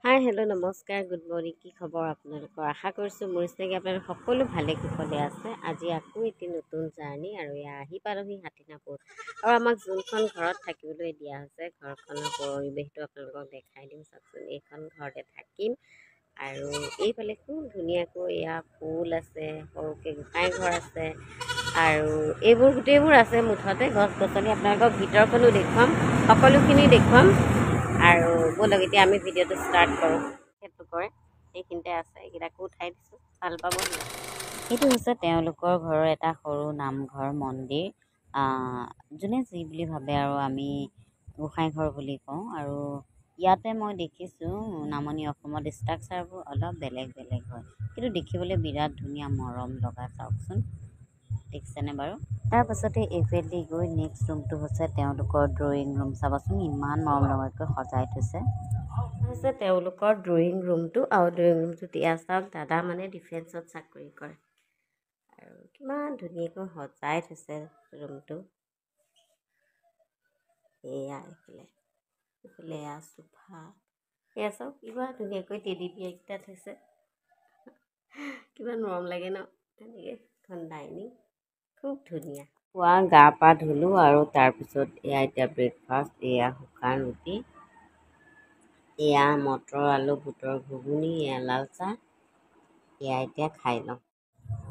hi hello' নমস্কাৰ good morning কি খবৰ আপোনালোকৰ আশা কৰিছোঁ মোৰ নিচিনাকৈ আপোনালোক সকলো ভালে কুশলে আছে আজি আকৌ এটি নতুন জাৰ্ণি আৰু এয়া আহি পালোহি হাতীনাপুৰ আৰু আমাক যোনখন ঘৰত থাকিবলৈ দিয়া হৈছে ঘৰখনৰ পৰিৱেশটো আপোনালোকক দেখাই দিম চাওকচোন এইখন ঘৰতে থাকিম আৰু এইফালে খুব ধুনীয়াকৈ এয়া ফুল আছে সৰুকৈ গোসাঁই ঘৰ আছে আৰু এইবোৰ গোটেইবোৰ আছে মুঠতে গছ গছনি আপোনালোকক ভিতৰখনো দেখুৱাম সকলোখিনি দেখুৱাম আৰু ব'লক এতিয়া আমি ভিডিঅ'টো ষ্টাৰ্ট কৰোঁ সেইটো কৰে সেইখিনিতে আছে এইকেইটাকো উঠাই দিছোঁ ভাল পাব এইটো হৈছে তেওঁলোকৰ ঘৰৰ এটা সৰু নামঘৰ মন্দিৰ যোনে যি বুলি ভাবে আৰু আমি গোসাঁই ঘৰ বুলি কওঁ আৰু ইয়াতে মই দেখিছোঁ নামনি অসমত ষ্ট্ৰাকচাৰবোৰ অলপ বেলেগ বেলেগ হয় কিন্তু দেখিবলৈ বিৰাট ধুনীয়া মৰম লগা চাওকচোন দেখিছেনে বাৰু তাৰপাছতে এইফালেদি গৈ নেক্সট ৰুমটো হৈছে তেওঁলোকৰ ড্ৰয়িং ৰুম চাবচোন ইমান মৰম লগাকৈ সজাই থৈছে হৈছে তেওঁলোকৰ ড্ৰয়িং ৰুমটো আৰু ড্ৰয়িং ৰুমটোত এয়া চাওক দাদা মানে ডিফেন্সত চাকৰি কৰে আৰু কিমান ধুনীয়াকৈ সজাই থৈছে ৰুমটো এয়া এইফালে এয়া চোফা এয়া চাওক কিমান ধুনীয়াকৈ টেডি বিয়াৰকেইটা থৈছে কিমান মৰম লাগে ন তেনেকৈ এখন ডাইনিং খুব ধুনীয়া পুৱা গা পা ধুলোঁ আৰু তাৰপিছত এয়া এতিয়া ব্ৰেকফাষ্ট এয়া শুকান ৰুটি এয়া মটৰ আলু বুটৰ ঘুগুনি এয়া লাল চাহ এয়া এতিয়া খাই লওঁ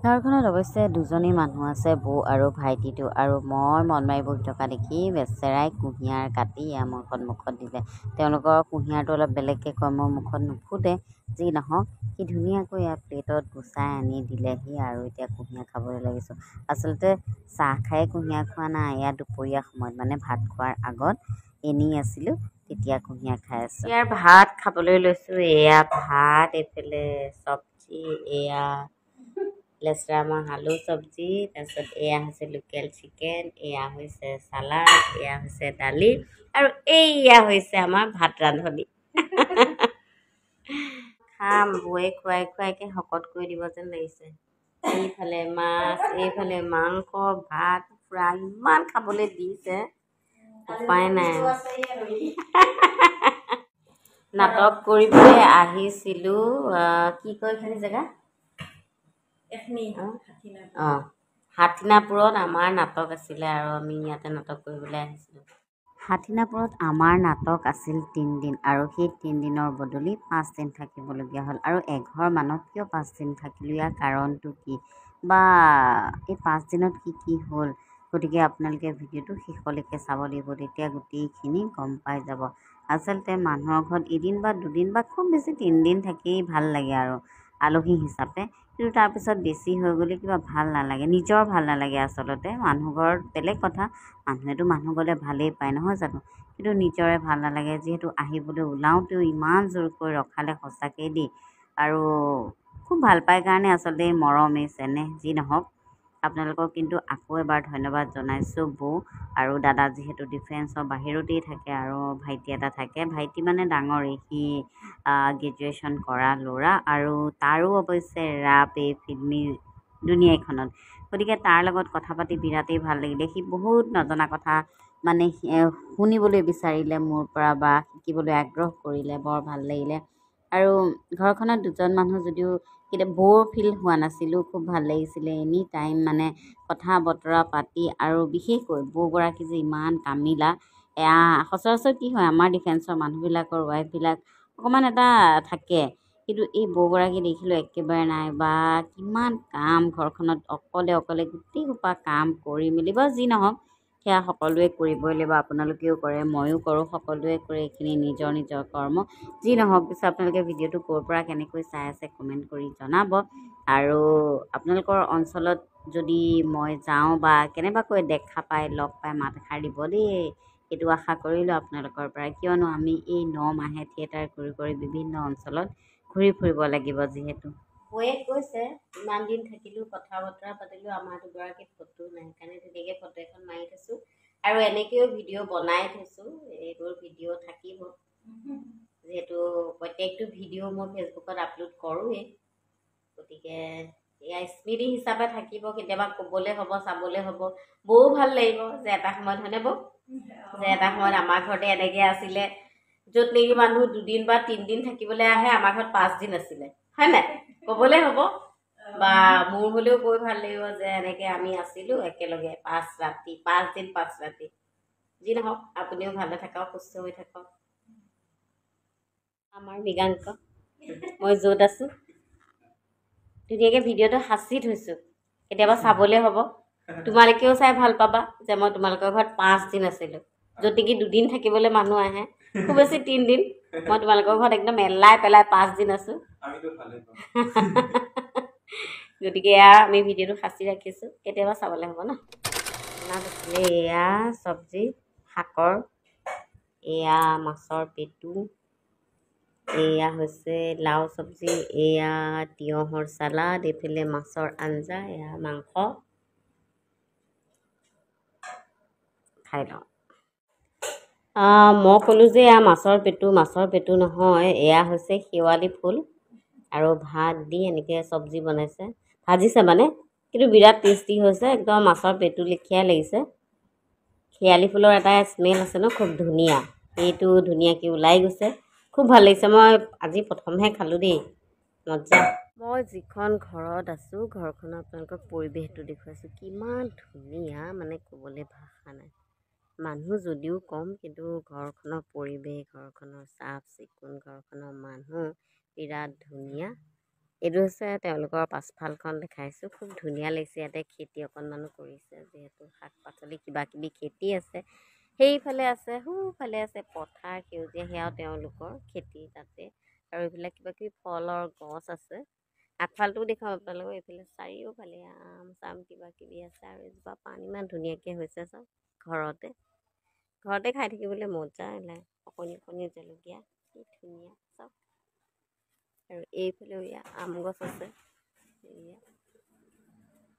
ঘৰখনত অৱশ্যে দুজনী মানুহ আছে বৌ আৰু ভাইটিটো আৰু মই মন মাৰি বহি থকা দেখি বেচেৰাই কুঁহিয়াৰ কাটি এয়া মোৰ সন্মুখত দিলে তেওঁলোকৰ কুঁহিয়াৰটো অলপ বেলেগকৈ কয় মোৰ মুখত নুফুটে যি নহওক সি ধুনীয়াকৈ এয়া প্লেটত গুচাই আনি দিলেহি আৰু এতিয়া কুঁহিয়াৰ খাবলৈ লাগিছোঁ আচলতে চাহ খাই কুঁহিয়াৰ খোৱা নাই এয়া দুপৰীয়া সময়ত মানে ভাত খোৱাৰ আগত এনেই আছিলোঁ তেতিয়া কুঁহিয়াৰ খাই আছোঁ ইয়াৰ ভাত খাবলৈ লৈছোঁ এয়া ভাত এইফালে চব্জি এয়া লেচৰা মাহ আলু চব্জি তাৰপিছত এয়া হৈছে লোকেল চিকেন এয়া হৈছে চালাড এয়া হৈছে দালি আৰু এয়া হৈছে আমাৰ ভাত ৰান্ধনি খাম বৌয়ে খুৱাই খুৱাইকৈ শকত কৰি দিব যেন লাগিছে এইফালে মাছ এইফালে মাংস ভাত পূৰা ইমান খাবলৈ দিছে উপায় নাই নাটক কৰিবলৈ আহিছিলোঁ কি কয় এইখিনি জেগা অঁ হাথিনাপুৰত আমাৰ নাটক আছিলে আৰু আমি ইয়াতে নাটক কৰিবলৈ আহিছিলোঁ হাথিনাপুৰত আমাৰ নাটক আছিল 3 দিন আৰু সেই 3 দিনৰ বদলি 5 দিন থাকিবলগীয়া হ'ল আৰু এঘৰ মানুহ কিয় 5 দিন থাকিলোঁ ইয়াৰ কাৰণটো কি বা এই 5 দিনত কি কি হ'ল গতিকে আপোনালোকে ভিডিঅ'টো শেষলৈকে চাব লাগিব তেতিয়া গোটেইখিনি গম পাই যাব আচলতে মানুহৰ ঘৰত এদিন বা দুদিন বা খুব বেছি 3 দিন থাকি ভাল লাগে আৰু আলহী হিচাপে কিন্তু তাৰপিছত বেছি হৈ গ'লে কিবা ভাল নালাগে নিজৰ ভাল নালাগে আচলতে মানুহ ঘৰত বেলেগ কথা মানুহেতো মানুহ গ'লে ভালেই পায় নহয় জানো কিন্তু নিজৰে ভাল নালাগে যিহেতু আহিবলৈ ওলাওঁতেও ইমান জোৰকৈ ৰখালে সঁচাকৈ দেই আৰু খুব ভাল পায় কাৰণে আচলতে মৰম এই চেনেহ যি নহওক আপোনালোকক কিন্তু আকৌ এবাৰ ধন্যবাদ জনাইছোঁ বৌ আৰু দাদা যিহেতু ডিফেন্সৰ বাহিৰতেই থাকে আৰু ভাইটি এটা থাকে ভাইটি মানে ডাঙৰেই সি গ্ৰেজুৱেশ্যন কৰা ল'ৰা আৰু তাৰো অৱশ্যে ৰাপ এই ফিল্মি দুনিয়াখনত গতিকে তাৰ লগত কথা পাতি বিৰাটেই ভাল লাগিলে সি বহুত নজনা কথা মানে শুনিবলৈ বিচাৰিলে মোৰ পৰা বা শিকিবলৈ আগ্ৰহ কৰিলে বৰ ভাল লাগিলে আৰু ঘৰখনত দুজন মানুহ যদিও কেতিয়া ব'ৰ ফিল হোৱা নাছিলোঁ খুব ভাল লাগিছিলে এনি টাইম মানে কথা বতৰা পাতি আৰু বিশেষকৈ বৌগৰাকী যে ইমান কামিলা এয়া সচৰাচৰ কি হয় আমাৰ ডিফেন্সৰ মানুহবিলাকৰ ৱাইফবিলাক অকণমান এটা থাকে কিন্তু এই বৌগৰাকী দেখিলোঁ একেবাৰে নাই বা কিমান কাম ঘৰখনত অকলে অকলে গোটেই সোপা কাম কৰি মেলি বা যি নহওক সেয়া সকলোৱে কৰিবই লাগিব আপোনালোকেও কৰে ময়ো কৰোঁ সকলোৱে কৰে এইখিনি নিজৰ নিজৰ কৰ্ম যি নহওক পিছত আপোনালোকে ভিডিঅ'টো ক'ৰ পৰা কেনেকৈ চাই আছে কমেণ্ট কৰি জনাব আৰু আপোনালোকৰ অঞ্চলত যদি মই যাওঁ বা কেনেবাকৈ দেখা পাই লগ পাই মাত এষাৰ দিব দেই এইটো আশা কৰিলোঁ আপোনালোকৰ পৰা কিয়নো আমি এই 9 মাহে থিয়েটাৰ কৰি কৰি বিভিন্ন অঞ্চলত ঘূৰি ফুৰিব লাগিব যিহেতু বৌয়ে কৈছে ইমান দিন থাকিলোঁ কথা বতৰা পাতিলোঁ আমাৰ দুগৰাকী ফটো নাই সেইকাৰণে তেনেকৈ ফটো এখন মাৰি থৈছোঁ আৰু এনেকৈও ভিডিঅ' বনাই থৈছোঁ এইবোৰ ভিডিঅ' থাকিব যিহেতু প্ৰত্যেকটো ভিডিঅ' মই ফেচবুকত আপলোড কৰোঁৱেই গতিকে এয়া স্মৃতি হিচাপে থাকিব কেতিয়াবা ক'বলৈ হ'ব চাবলৈ হ'ব বৌ ভাল লাগিব যে এটা সময়ত হয়নে বৌ যে এটা সময়ত আমাৰ ঘৰতে এনেকৈ আছিলে য'ত নেকি মানুহ 2 দিন বা 3 দিন থাকিবলৈ আহে আমাৰ ঘৰত 5 দিন আছিলে হয় নাই ক'বলৈ হ'ব বা মোৰ হ'লেও কৈ ভাল লাগিব যে এনেকৈ আমি আছিলোঁ একেলগে 5 ৰাতি 5 দিন 5 ৰাতি যি নহওক আপুনিও ভালে থাকক সুস্থ হৈ থাকক আমাৰ মৃগাংক মই য'ত আছোঁ ধুনীয়াকৈ ভিডিঅ'টো সাঁচি থৈছোঁ কেতিয়াবা চাবলৈ হ'ব তোমালোকেও চাই ভাল পাবা যে মই তোমালোকৰ ঘৰত 5 দিন আছিলোঁ য'ত নেকি 2 দিন থাকিবলৈ মানুহ আহে খুব বেছি 3 দিন মই তোমালোকৰ ঘৰত একদম এলাই পেলাই 5 দিন আছোঁ গতিকে এয়া আমি ভিডিঅ'টো সাঁচি ৰাখিছোঁ কেতিয়াবা চাবলৈ হ'ব ন এয়া চব্জি শাকৰ এয়া মাছৰ পেটু এয়া হৈছে লাও চব্জি এয়া তিয়ঁহৰ চালাড এইফালে মাছৰ আঞ্জা এয়া মাংস খাই লওঁ মই ক'লোঁ যে এয়া মাছৰ পেটু নহয় এয়া হৈছে শেৱালি ফুল আৰু ভাত দি এনেকৈ চব্জি বনাইছে ভাজিছে মানে কিন্তু বিৰাট টেষ্টি হৈছে একদম মাছৰ পেটু লেখীয়াই লাগিছে শেৱালি ফুলৰ এটা স্মেল আছে ন খুব ধুনীয়া সেইটো ধুনীয়াকৈ ওলাই গৈছে খুব ভাল লাগিছে মই আজি প্ৰথমহে খালোঁ দেই মজা মই যিখন ঘৰত আছোঁ ঘৰখনৰ আপোনালোকক পৰিৱেশটো দেখুৱাইছোঁ কিমান ধুনীয়া মানে ক'বলৈ ভাষা নাই মানুহ যদিও কম কিন্তু ঘৰখনৰ পৰিৱেশ ঘৰখনৰ চাফ চিকুণ ঘৰখনৰ মানুহ বিৰাট ধুনীয়া এইটো হৈছে তেওঁলোকৰ পাছফালখন দেখাইছোঁ খুব ধুনীয়া লাগিছে ইয়াতে খেতি অকণমানো কৰিছে যিহেতু শাক পাচলি কিবা কিবি খেতি আছে সেইফালে আছে সোঁফালে আছে পথাৰ সেউজীয়া সেয়াও তেওঁলোকৰ খেতি তাতে আৰু এইবিলাক কিবা কিবি ফলৰ গছ আছে আগফালটোও দেখুৱাম আপোনালোকক এইফালে চাৰিওফালে আম চাম কিবা কিবি আছে আৰু এজোপা পাণ ইমান ধুনীয়াকৈ হৈছে চব ঘৰতে খাই থাকিবলৈ মজা ওলায় অকণি জলকীয়া কি ধুনীয়া চব আৰু এইফালেও ইয়াত আম গছ আছে এয়া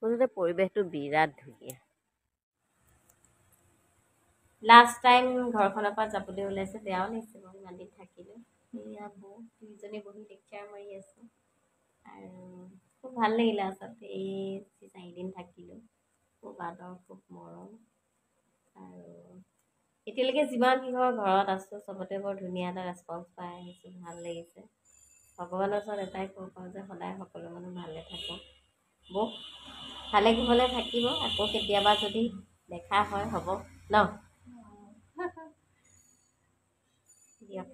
মুঠতে পৰিৱেশটো বিৰাট ধুনীয়া লাষ্ট টাইম ঘৰখনৰ পৰা যাবলৈ ওলাইছে বেয়াও লাগিছে মই ইমান দিন থাকিলোঁ এয়া দুইজনী বহি লেকচাৰ মাৰি আছোঁ আৰু খুব ভাল লাগিলে আচলতে এই 4 দিন থাকিলোঁ খুব আদৰ খুব মৰম আৰু এতিয়ালৈকে যিমান কিঘৰ ঘৰত আছোঁ চবতে বৰ ধুনীয়া এটা ৰেচপন্স পাই আহিছোঁ ভাল লাগিছে ভগৱানৰ ওচৰত এটাই ক'ব পাৰোঁ যে সদায় সকলো মানুহ ভালে থাকক মোক ভালে কুশলে থাকিব আকৌ কেতিয়াবা যদি দেখা হয় হ'ব ন দিয়ক